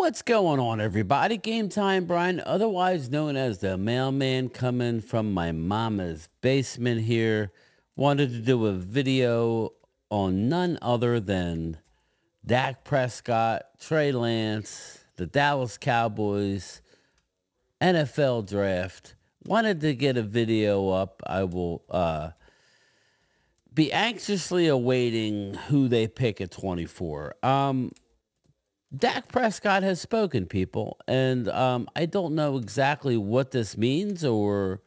What's going on, everybody? Game Time Brian, otherwise known as the mailman, coming from my mama's basement here. Wanted to do a video on none other than Dak Prescott, Trey Lance, the Dallas Cowboys, NFL draft. Wanted to get a video up. I will be anxiously awaiting who they pick at 24. Dak Prescott has spoken, people, and I don't know exactly what this means or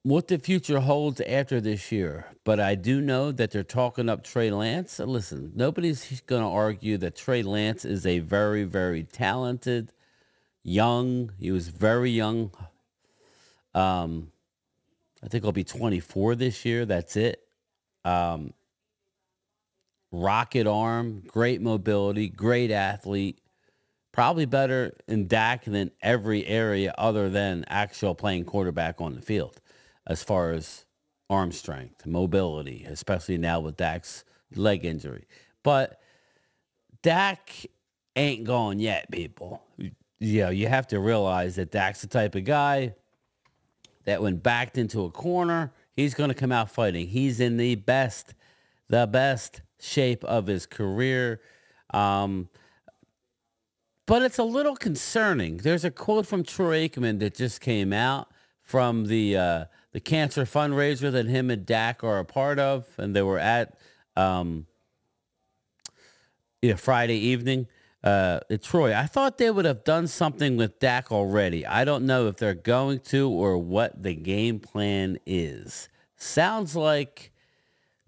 what the future holds after this year. But I do know that they're talking up Trey Lance. Listen, nobody's going to argue that Trey Lance is a very, very talented, young. He was very young. I think he'll be 24 this year. That's it. Rocket arm, great mobility, great athlete. Probably better in Dak than every area other than actual playing quarterback on the field as far as arm strength, mobility, especially now with Dak's leg injury. But Dak ain't gone yet, people. You have to realize that Dak's the type of guy that when backed into a corner, he's going to come out fighting. He's in the best shape of his career. But it's a little concerning. There's a quote from Troy Aikman that just came out from the cancer fundraiser that him and Dak are a part of, and they were at Friday evening. Troy, I thought they would have done something with Dak already. I don't know if they're going to or what the game plan is. Sounds like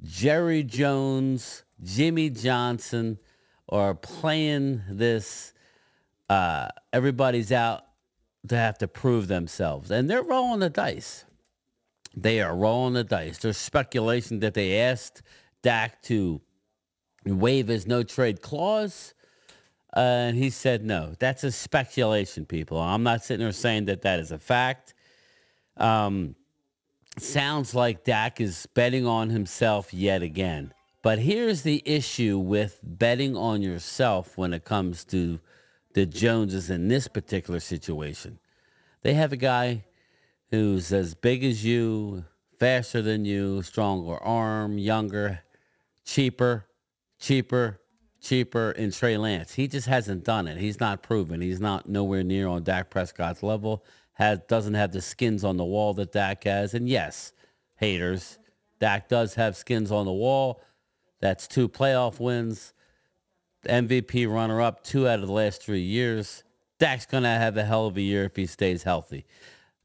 Jerry Jones, Jimmy Johnson are playing this. Everybody's out to have to prove themselves. And they're rolling the dice. They are rolling the dice. There's speculation that they asked Dak to waive his no-trade clause. And he said no. That's a speculation, people. I'm not sitting there saying that that is a fact. Sounds like Dak is betting on himself yet again. But here's the issue with betting on yourself when it comes to the Joneses in this particular situation. They have a guy who's as big as you, faster than you, stronger arm, younger, cheaper in Trey Lance. He just hasn't done it. He's not proven. He's not nowhere near on Dak Prescott's level. Doesn't have the skins on the wall that Dak has. And yes, haters, Dak does have skins on the wall. That's 2 playoff wins, MVP runner-up 2 out of the last 3 years. Dak's going to have a hell of a year if he stays healthy.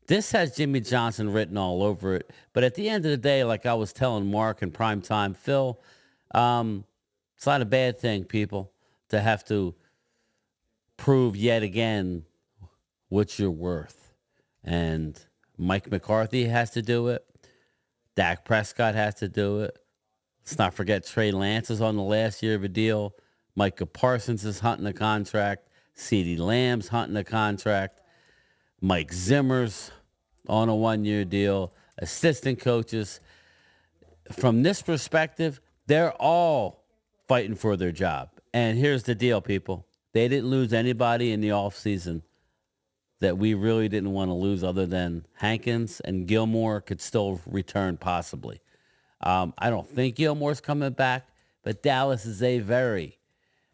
This has Jimmy Johnson written all over it. But at the end of the day, like I was telling Mark in primetime, Phil, it's not a bad thing, people, to have to prove yet again what you're worth. And Mike McCarthy has to do it. Dak Prescott has to do it. Let's not forget Trey Lance is on the last year of a deal. Micah Parsons is hunting a contract. CeeDee Lamb's hunting a contract. Mike Zimmer's on a 1-year deal. Assistant coaches. From this perspective, they're all fighting for their job. And here's the deal, people. They didn't lose anybody in the offseason that we really didn't want to lose other than Hankins, and Gilmore could still return possibly. I don't think Gilmore's coming back, but Dallas is a very,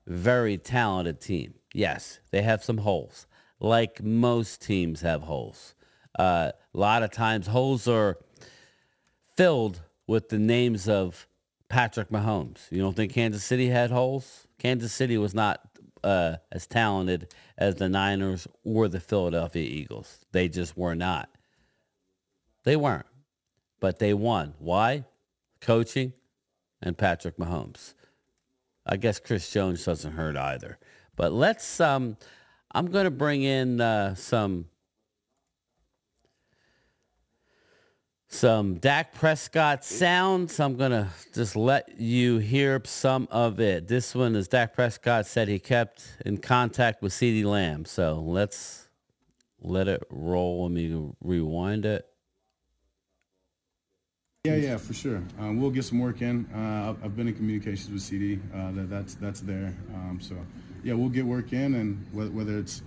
very talented team. Yes, they have some holes, like most teams have holes. A lot of times holes are filled with the names of Patrick Mahomes. You don't think Kansas City had holes? Kansas City was not as talented as the Niners or the Philadelphia Eagles. They just were not. They weren't. But they won. Why? Coaching and Patrick Mahomes. I guess Chris Jones doesn't hurt either. But let's, I'm going to bring in some Dak Prescott sounds. I'm going to just let you hear some of it. This one is Dak Prescott said he kept in contact with CeeDee Lamb. So let's let it roll. Let me rewind it. Yeah, for sure. We'll get some work in. I've been in communications with CD. That's there. So yeah, we'll get work in, and whether it's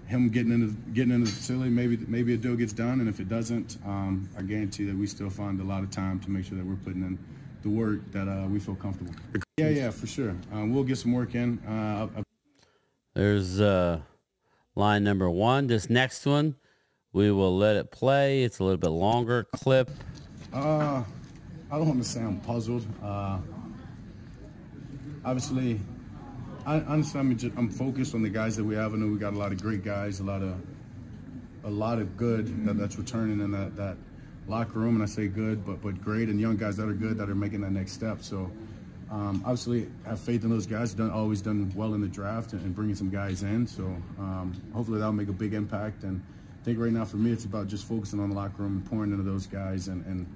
him getting into the facility, maybe a deal gets done, and if it doesn't, I guarantee that we still find a lot of time to make sure that we're putting in the work that we feel comfortable. Yeah, for sure. We'll get some work in. There's line number one. This next one, we will let it play. It's a little bit longer clip. I don't want to say I'm puzzled. Obviously, I'm focused on the guys that we have. I know we got a lot of great guys, a lot of good that's returning in that locker room. And I say good, but great, and young guys that are good, that are making that next step. So obviously, have faith in those guys. Always done well in the draft and bringing some guys in. So hopefully that'll make a big impact. And I think right now for me, it's about just focusing on the locker room and pouring into those guys. And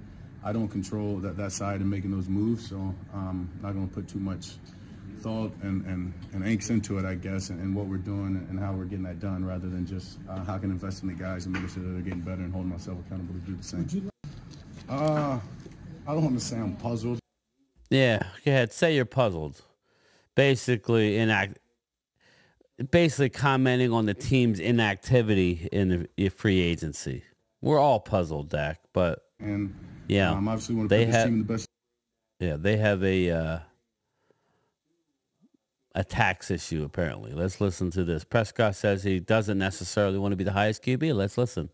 I don't control that side and making those moves. So I'm not going to put too much thought and angst into it, I guess, and what we're doing and how we're getting that done, rather than just how I can invest in the guys and making sure that they're getting better and holding myself accountable to do the same. I don't want to say I'm puzzled. Yeah, go ahead. Say you're puzzled. Basically, commenting on the team's inactivity in the free agency. We're all puzzled, Dak, but yeah, obviously want to put this team in the best. Yeah, they have a tax issue apparently. Let's listen to this. Prescott says he doesn't necessarily want to be the highest QB. Let's listen.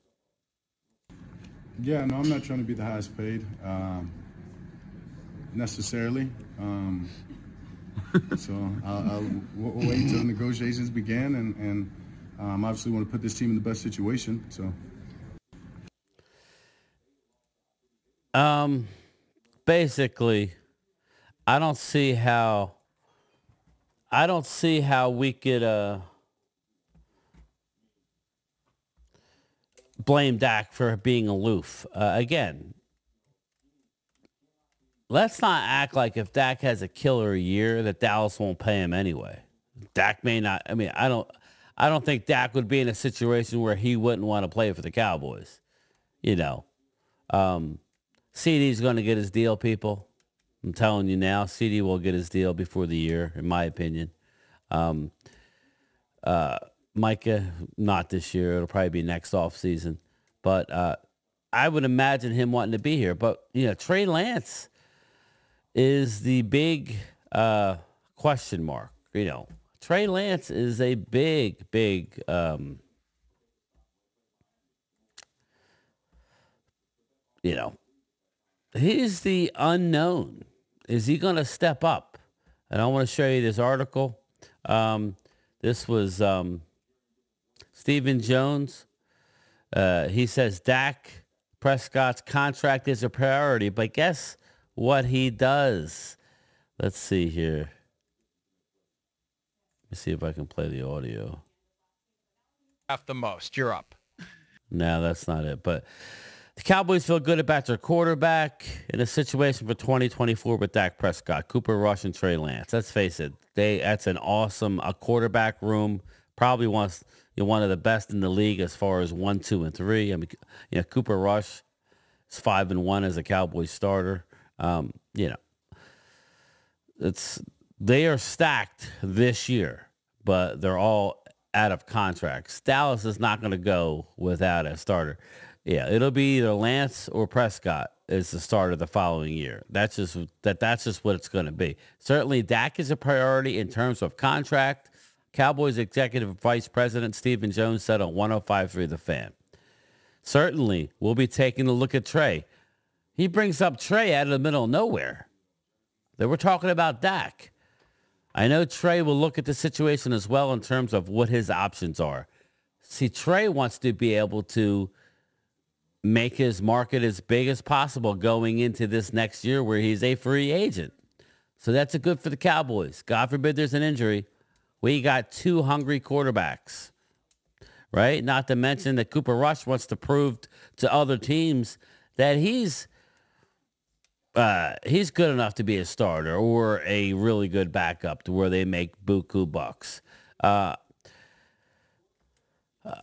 Yeah, no, I'm not trying to be the highest paid necessarily. So we'll wait until negotiations begin, and obviously want to put this team in the best situation. So, basically, I don't see how we could blame Dak for being aloof. Again, let's not act like if Dak has a killer year that Dallas won't pay him anyway. Dak may not. I mean, I don't think Dak would be in a situation where he wouldn't want to play for the Cowboys. You know, CD's going to get his deal, people. I'm telling you now, CD will get his deal before the year, in my opinion. Micah, not this year. It'll probably be next offseason. But I would imagine him wanting to be here. But, Trey Lance is the big question mark. Trey Lance is a big he's the unknown. Is he going to step up? And I want to show you this article. This was Stephen Jones. He says Dak Prescott's contract is a priority, but guess what he does? Let's see here. Let me see if I can play the audio. The most. You're up. No, that's not it. But the Cowboys feel good about their quarterback in a situation for 2024 with Dak Prescott, Cooper Rush, and Trey Lance. Let's face it, that's an awesome quarterback room. Probably one of the best in the league as far as 1, 2, and 3. I mean, Cooper Rush is 5-1 as a Cowboys starter. They are stacked this year, but they're all out of contracts. Dallas is not going to go without a starter. Yeah, it'll be either Lance or Prescott is the starter the following year. That's just what it's going to be. Certainly, Dak is a priority in terms of contract. Cowboys Executive Vice President Stephen Jones said on 105.3 The Fan. Certainly, we'll be taking a look at Trey. He brings up Trey out of the middle of nowhere. They were talking about Dak. I know Trey will look at the situation as well in terms of what his options are. See, Trey wants to be able to make his market as big as possible going into this next year where he's a free agent. So that's a good for the Cowboys. God forbid there's an injury. We got 2 hungry quarterbacks, right? Not to mention that Cooper Rush wants to prove to other teams that he's good enough to be a starter or a really good backup to where they make buku bucks.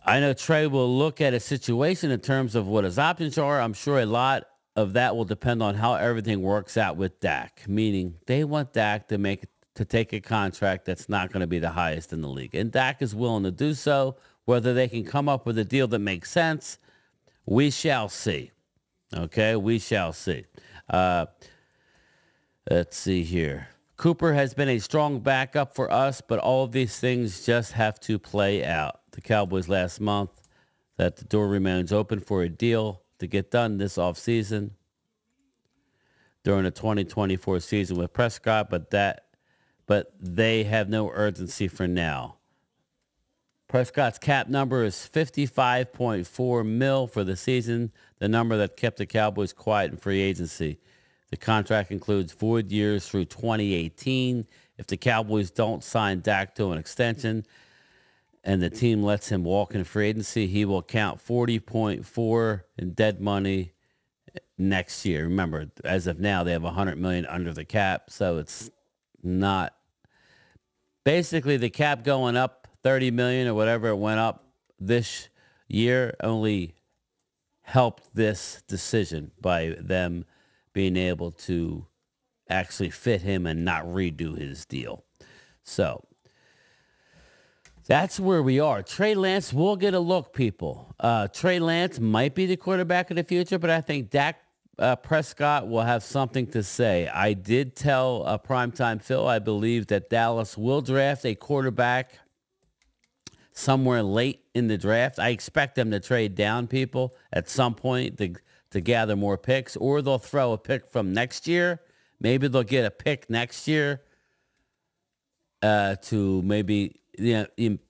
I know Trey will look at a situation in terms of what his options are. I'm sure a lot of that will depend on how everything works out with Dak, meaning they want Dak to take a contract that's not going to be the highest in the league. And Dak is willing to do so. Whether they can come up with a deal that makes sense, we shall see. Okay, we shall see. Let's see here. Cooper has been a strong backup for us, but all of these things just have to play out. The Cowboys last month that the door remains open for a deal to get done this offseason during the 2024 season with Prescott, but they have no urgency for now. Prescott's cap number is $55.4 million for the season, the number that kept the Cowboys quiet in free agency. The contract includes void years through 2018. If the Cowboys don't sign Dak to an extension and the team lets him walk in free agency, he will count $40.4 in dead money next year. Remember, as of now, they have $100 million under the cap, so it's not. Basically, the cap going up $30 million or whatever it went up this year only helped this decision by them being able to actually fit him and not redo his deal. So that's where we are. Trey Lance will get a look, people. Trey Lance might be the quarterback of the future, but I think Dak Prescott will have something to say. I did tell Primetime Phil I believe that Dallas will draft a quarterback somewhere late in the draft. I expect them to trade down people at some point to gather more picks, or they'll throw a pick from next year. Maybe they'll get a pick next year to maybe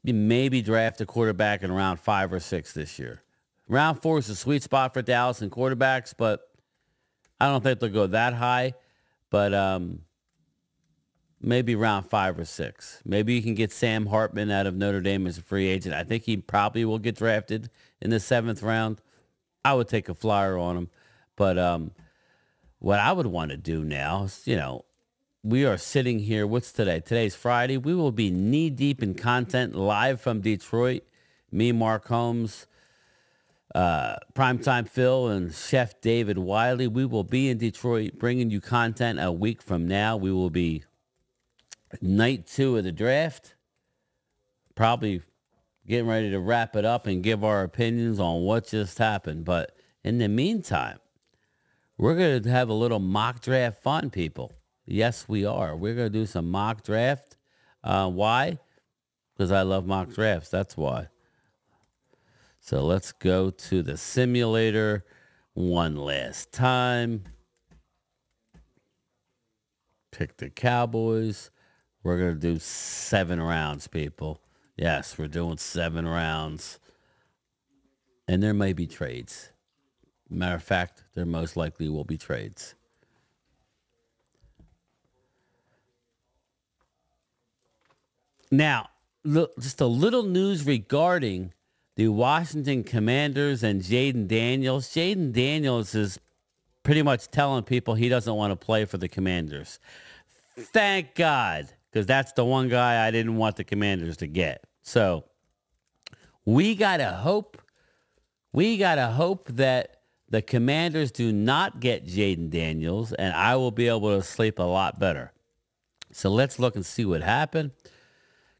maybe draft a quarterback in round 5 or 6 this year. Round 4 is a sweet spot for Dallas and quarterbacks, but I don't think they'll go that high. But maybe round 5 or 6. Maybe you can get Sam Hartman out of Notre Dame as a free agent. I think he probably will get drafted in the 7th round. I would take a flyer on him. But what I would want to do now is, we are sitting here. What's today? Today's Friday. We will be knee-deep in content live from Detroit. Me, Mark Holmes, Primetime Phil, and Chef David Wiley. We will be in Detroit bringing you content a week from now. We will be night 2 of the draft. Probably getting ready to wrap it up and give our opinions on what just happened. But in the meantime, we're going to have a little mock draft fun, people. Yes, we are. We're going to do some mock draft. Why? Because I love mock drafts. That's why. So let's go to the simulator one last time. Pick the Cowboys. We're going to do 7 rounds, people. Yes, we're doing 7 rounds. And there may be trades. Matter of fact, there most likely will be trades. Now, just a little news regarding the Washington Commanders and Jaden Daniels. Jaden Daniels is pretty much telling people he doesn't want to play for the Commanders. Thank God, because that's the one guy I didn't want the Commanders to get. So we got to hope that the Commanders do not get Jaden Daniels, and I will be able to sleep a lot better. So let's look and see what happened.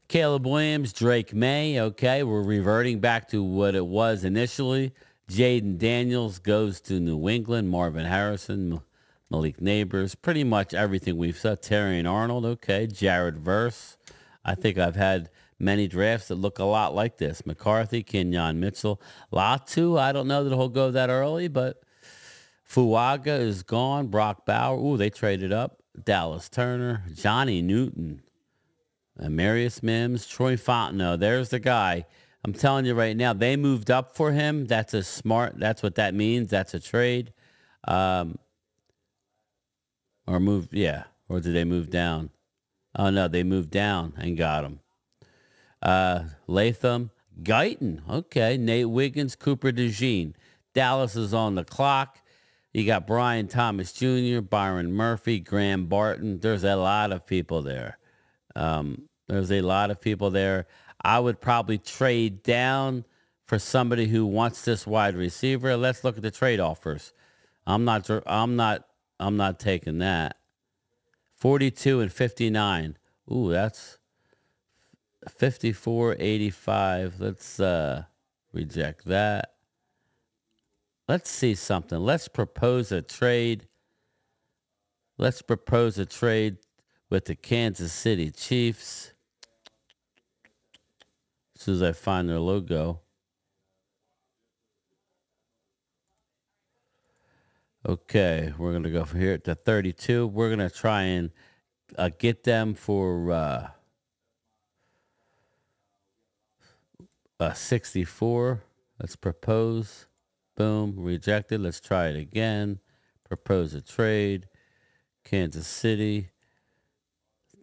Caleb Williams, Drake May, okay, we're reverting back to what it was initially. Jaden Daniels goes to New England. Marvin Harrison, Malik Neighbors, pretty much everything we've said. Terry and Arnold, okay. Jared Verse. I think I've had many drafts that look a lot like this. McCarthy, Kenyon Mitchell. Latu, I don't know that he'll go that early, but Fuaga is gone. Brock Bauer, ooh, they traded up. Dallas Turner, Johnny Newton. Marius Mims, Troy Fontenot, there's the guy. I'm telling you right now, they moved up for him. That's what that means. That's a trade. Or did they move down? Oh, no, they moved down and got him. Latham, Guyton, okay. Nate Wiggins, Cooper DeJean. Dallas is on the clock. You got Brian Thomas Jr., Byron Murphy, Graham Barton. There's a lot of people there. I would probably trade down for somebody who wants this wide receiver. Let's look at the trade offers. I'm not taking that. 42 and 59. Ooh, that's 54.85. Let's reject that. Let's see something. Let's propose a trade. Let's propose a trade with the Kansas City Chiefs. As soon as I find their logo. Okay, we're going to go from here to 32. We're going to try and get them for 64. Let's propose. Boom, rejected. Let's try it again. Propose a trade. Kansas City,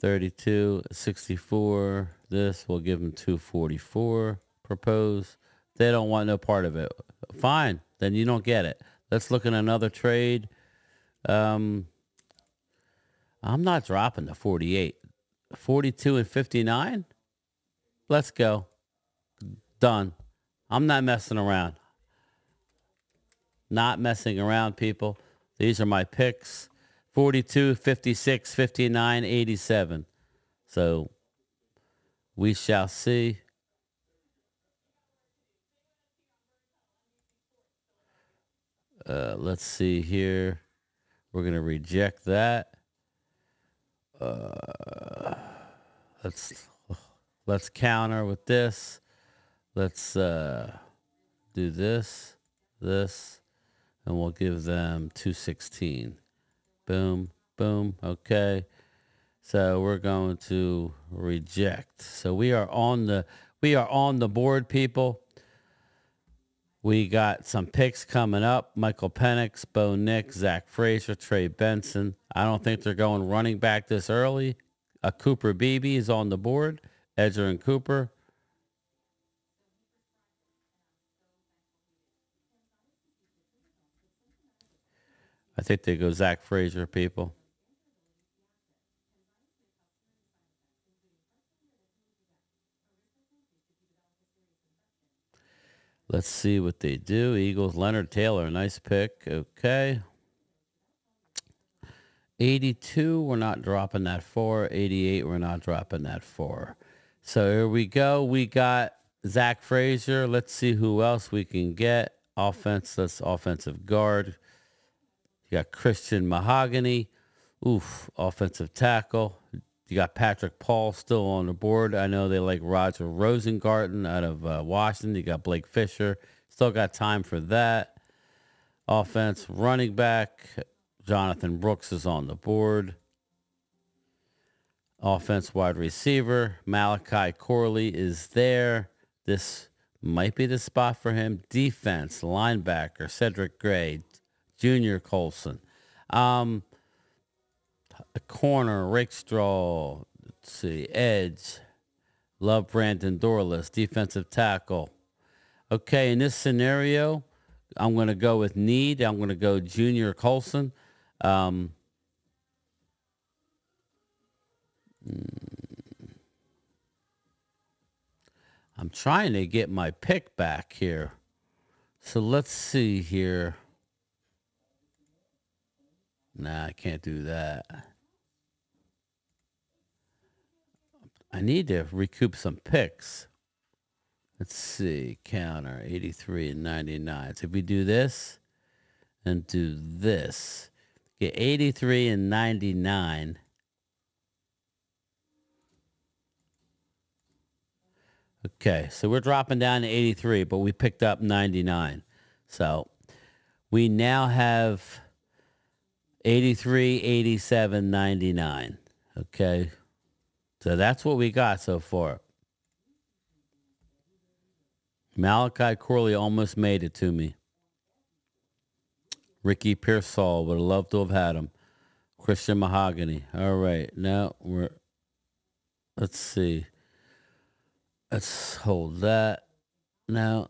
32, 64. This, we'll give them 244. Propose. They don't want no part of it. Fine, then you don't get it. Let's look at another trade. I'm not dropping the 48. 42 and 59? Let's go. Done. I'm not messing around. Not messing around, people. These are my picks. 42, 56, 59, 87. So we shall see. Let's see here. We're going to reject that. Let's counter with this. Let's do this, and we'll give them 216. Boom, boom. Okay. So we're going to reject. So we are on the board, people. We got some picks coming up. Michael Penix, Bo Nick, Zach Frazier, Trey Benson. I don't think they're going running back this early. A Cooper Beebe is on the board. Edger and Cooper. I think they go Zach Frazier, people. Let's see what they do. Eagles, Leonard Taylor, nice pick. Okay. 82, we're not dropping that for. 88, we're not dropping that for. So here we go. We got Zach Frazier. Let's see who else we can get. Offense, that's offensive guard. You got Christian Mahogany. Oof, offensive tackle. You got Patrick Paul still on the board. I know they like Roger Rosengarten out of Washington. You got Blake Fisher. Still got time for that. Offense, running back. Jonathan Brooks is on the board. Offense, wide receiver. Malachi Corley is there. This might be the spot for him. Defense, linebacker, Cedric Gray, Junior Colson. A corner, Rick Straw. Let's see, edge. Love Brandon Dorless, defensive tackle. Okay, in this scenario, I'm going to go with need. I'm going to go Junior Colson. I'm trying to get my pick back here. So let's see here. Nah, I can't do that. I need to recoup some picks. Let's see. Counter 83 and 99. So if we do this and do this, get 83 and 99. Okay, so we're dropping down to 83, but we picked up 99. So we now have 83, 87, 99. Okay. So that's what we got so far. Malachi Corley almost made it to me. Ricky Pearsall would have loved to have had him. Christian Mahogany. All right. Now let's see. Let's hold that. Now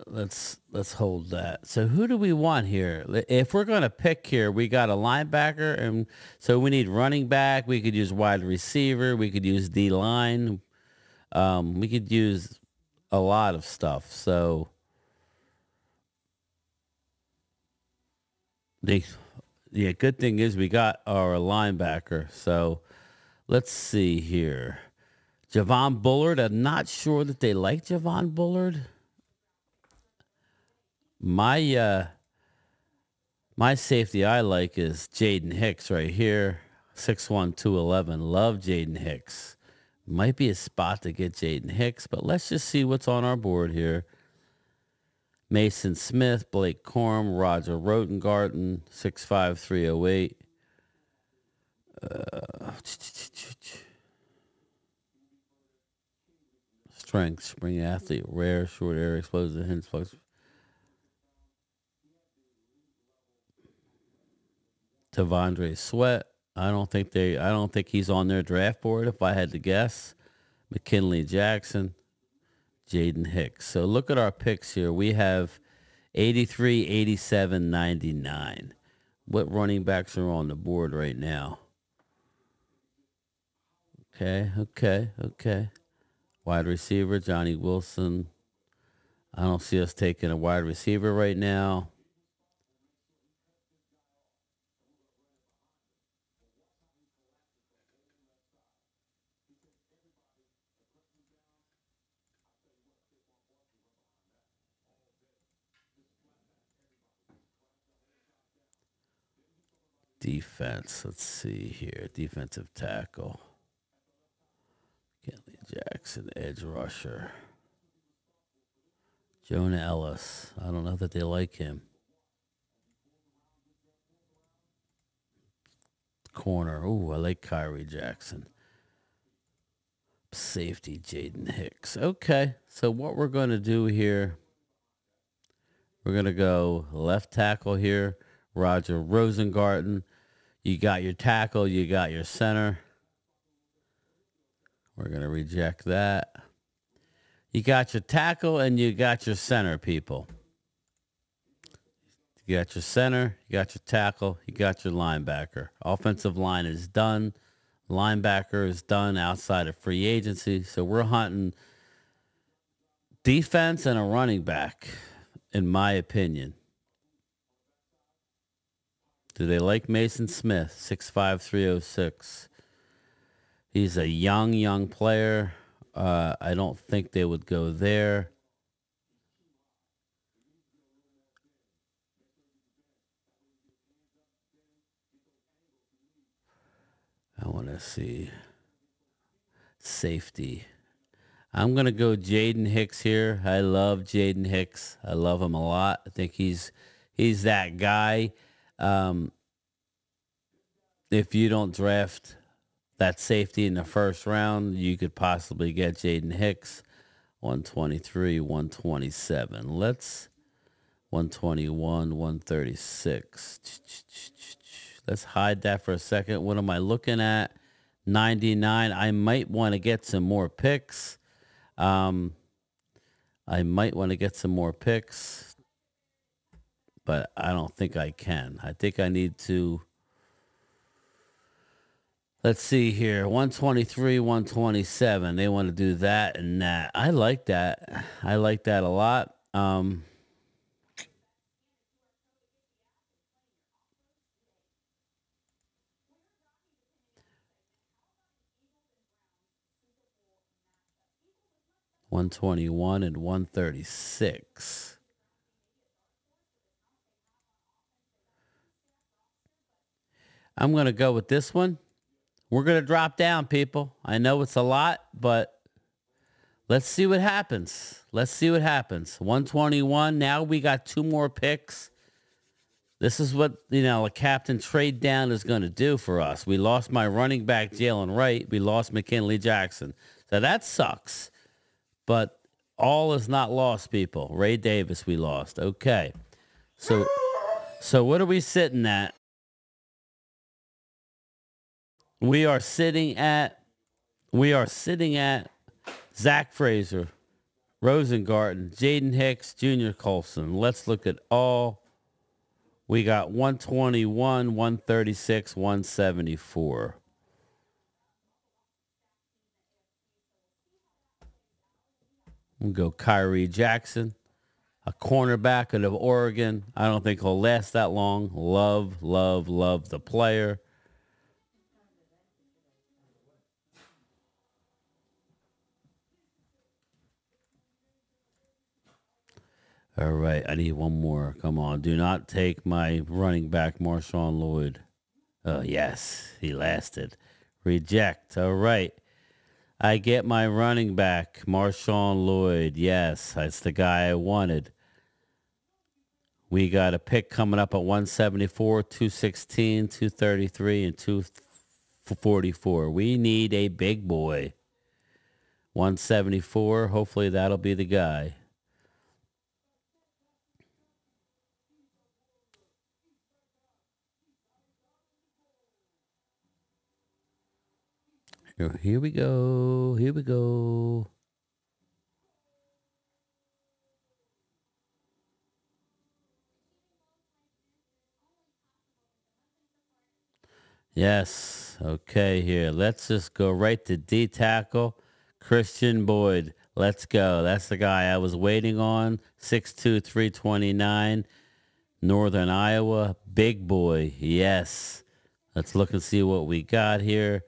let's hold that. So who do we want here? If we're going to pick here, we got a linebacker, and so we need running back. We could use wide receiver. We could use D-line. We could use a lot of stuff. So Yeah, good thing is we got our linebacker. So let's see here. Javon Bullard. I'm not sure that they like Javon Bullard. My safety I like is Jaden Hicks right here. 6'1", 211. Love Jaden Hicks. Might be a spot to get Jaden Hicks, but let's just see what's on our board here. Mason Smith, Blake Corum, Roger Rotengarten, 6'5", 308. Strength, spring athlete, rare, short area, explosive, hints, flux. Tavondre Sweat. I don't think he's on their draft board if I had to guess. McKinley Jackson, Jaden Hicks. So look at our picks here. We have 83, 87, 99. What running backs are on the board right now? Okay. Wide receiver, Johnny Wilson. I don't see us taking a wide receiver right now. Defense. Let's see here. Defensive tackle. Kenley Jackson, edge rusher. Jonah Ellis. I don't know that they like him. Corner. Ooh, I like Kyrie Jackson. Safety, Jaden Hicks. Okay, so what we're going to do here, we're going to go left tackle here, Roger Rosengarten. You got your tackle, you got your center. We're going to reject that. You got your tackle and you got your center, people. You got your center, you got your tackle, you got your linebacker. Offensive line is done. Linebacker is done outside of free agency. So we're hunting defense and a running back, in my opinion. Do they like Mason Smith, 6'5", 306? He's a young player. I don't think they would go there. I want to see safety. I'm going to go Jaden Hicks here. I love Jaden Hicks. I love him a lot. I think he's that guy. If you don't draft that safety in the first round, you could possibly get Jaden Hicks. 123, 127. Let's 121, 136. Let's hide that for a second. What am I looking at? 99. I might want to get some more picks. But I don't think I can. I think I need to. Let's see here. 123, 127. They want to do that and that. I like that. I like that a lot. 121 and 136. I'm going to go with this one. We're going to drop down, people. I know it's a lot, but let's see what happens. 121. Now we got two more picks. This is what, a captain trade down is going to do for us. We lost my running back, Jalen Wright. We lost McKinley Jackson. So that sucks. But all is not lost, people. Ray Davis we lost. Okay. So what are we sitting at? We are sitting at Zach Fraser, Rosengarten, Jaden Hicks, Junior Colson. Let's look at all. We got 121, 136, 174. We'll go Kyrie Jackson. a cornerback out of Oregon. I don't think he'll last that long. Love, love, love the player. All right, I need one more. Come on. Do not take my running back, Marshawn Lloyd. Oh, yes, he lasted. Reject. All right. I get my running back, Marshawn Lloyd. Yes, that's the guy I wanted. We got a pick coming up at 174, 216, 233, and 244. We need a big boy. 174. Hopefully that'll be the guy. Here we go. Here we go. Yes. Okay, here. Let's just go right to D tackle. Christian Boyd. Let's go. That's the guy I was waiting on. 6'2", 329. Northern Iowa. Big boy. Yes. Let's look and see what we got here.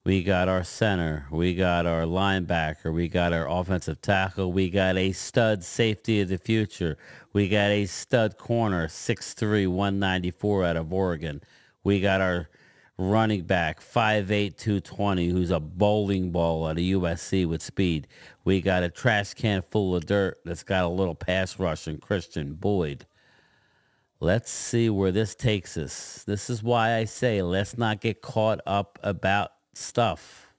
We got our center. We got our linebacker. We got our offensive tackle. We got a stud safety of the future. We got a stud corner, 6'3", 194 out of Oregon. We got our running back, 5'8", 220, who's a bowling ball out of USC with speed. We got a trash can full of dirt that's got a little pass rush in Christian Boyd. Let's see where this takes us. This is why I say let's not get caught up about stuff.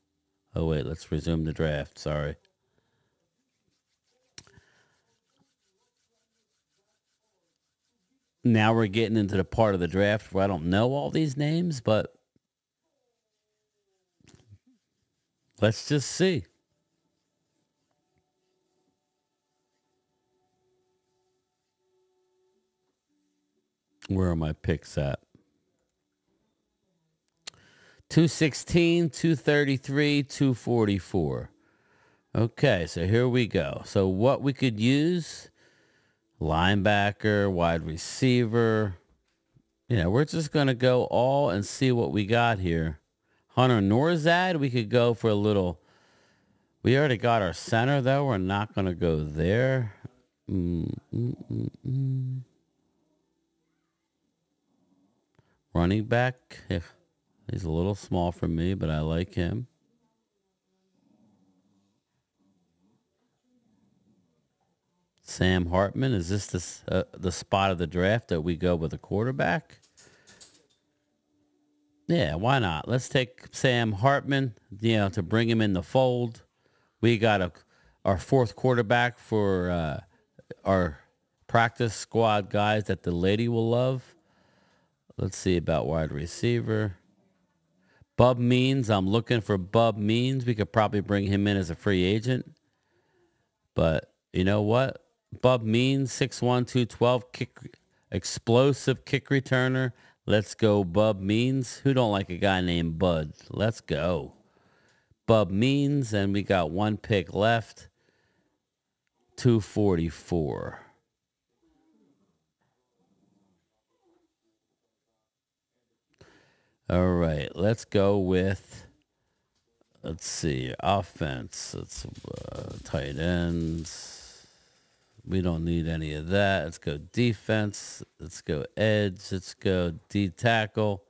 Oh, wait, let's resume the draft. Sorry. Now we're getting into the part of the draft where I don't know all these names, but let's just see. Where are my picks at? 216, 233, 244. Okay, so here we go. So what we could use, linebacker, wide receiver. Yeah, we're just going to go all and see what we got here. Hunter Norzad, we could go for a little. We already got our center, though. We're not going to go there. Running back. Yeah. He's a little small for me, but I like him. Sam Hartman. Is this the spot of the draft that we go with a quarterback? Yeah, why not? Let's take Sam Hartman, to bring him in the fold. We got our fourth quarterback for our practice squad guys that the lady will love. Let's see about wide receiver. Bub Means, I'm looking for Bub Means. We could probably bring him in as a free agent. But you know what? Bub Means, 6'1", 212, explosive kick returner. Let's go Bub Means. Who don't like a guy named Bud? Let's go. Bub Means, and we got one pick left. 244. All right, let's go with, let's see, offense. Let's tight ends. We don't need any of that. Let's go defense. Let's go edge. Let's go D tackle.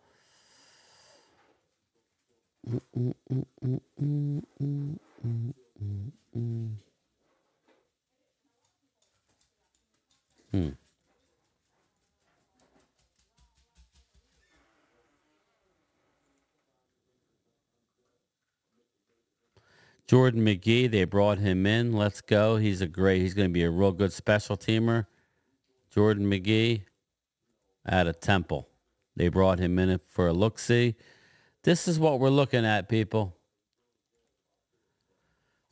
Jordan McGee, they brought him in. Let's go. He's going to be a real good special teamer. Jordan McGee out of Temple. They brought him in for a look-see. This is what we're looking at, people.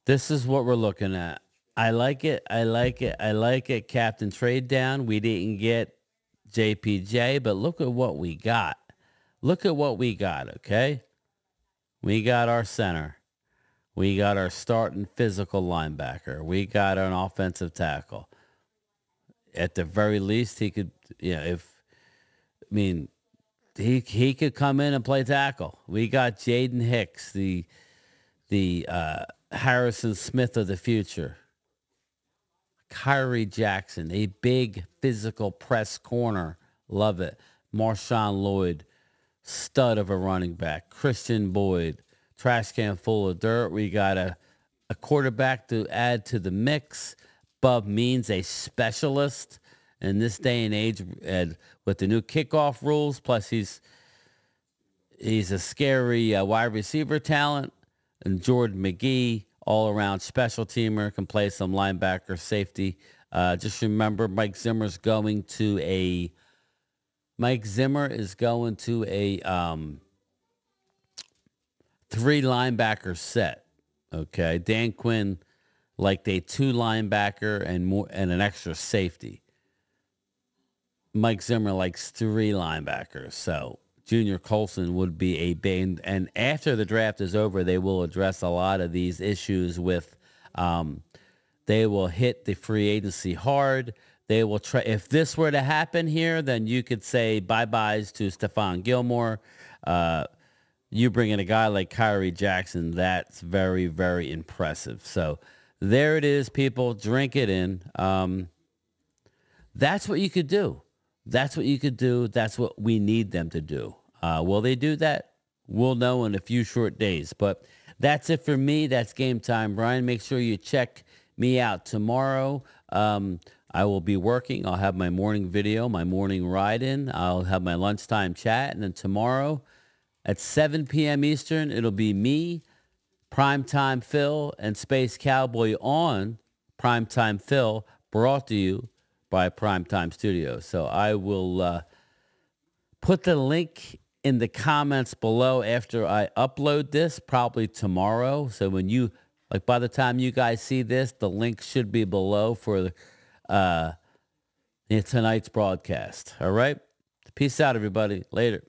This is what we're looking at. I like it. I like it. I like it. Captain Trade down. We didn't get JPJ, but look at what we got. Look at what we got, okay? We got our center. We got our starting physical linebacker. We got an offensive tackle. at the very least, he could, he could come in and play tackle. We got Jaden Hicks, the Harrison Smith of the future. Kyrie Jackson, a big physical press corner. Love it. Marshawn Lloyd, stud of a running back. Christian Boyd, trash can full of dirt. We got a quarterback to add to the mix. Bub Means, a specialist in this day and age, with the new kickoff rules. Plus, he's a scary wide receiver talent. And Jordan McGee, all-around special teamer, can play some linebacker, safety. Just remember, Mike Zimmer is going to a 3-linebacker set. Okay, Dan Quinn liked a 2-linebacker and an extra safety. Mike Zimmer likes 3 linebackers. So Junior Colson would be a bane. And after the draft is over, they will address a lot of these issues with, they will hit the free agency hard. They will try. If this were to happen here, then you could say bye-byes to Stephon Gilmore. You bring in a guy like Kyrie Jackson, that's very, very impressive. So there it is, people. Drink it in. That's what you could do. That's what you could do. That's what we need them to do. Will they do that? We'll know in a few short days. But that's it for me. That's game time, Brian. Make sure you check me out tomorrow. I will be working. I'll have my morning video, my morning ride-in. I'll have my lunchtime chat. And then tomorrow at 7 p.m. Eastern, it'll be me, Primetime Phil, and Space Cowboy on Primetime Phil, brought to you by Primetime Studios. So I will put the link in the comments below after I upload this, probably tomorrow. So when you, by the time you guys see this, the link should be below for tonight's broadcast. All right? Peace out, everybody. Later.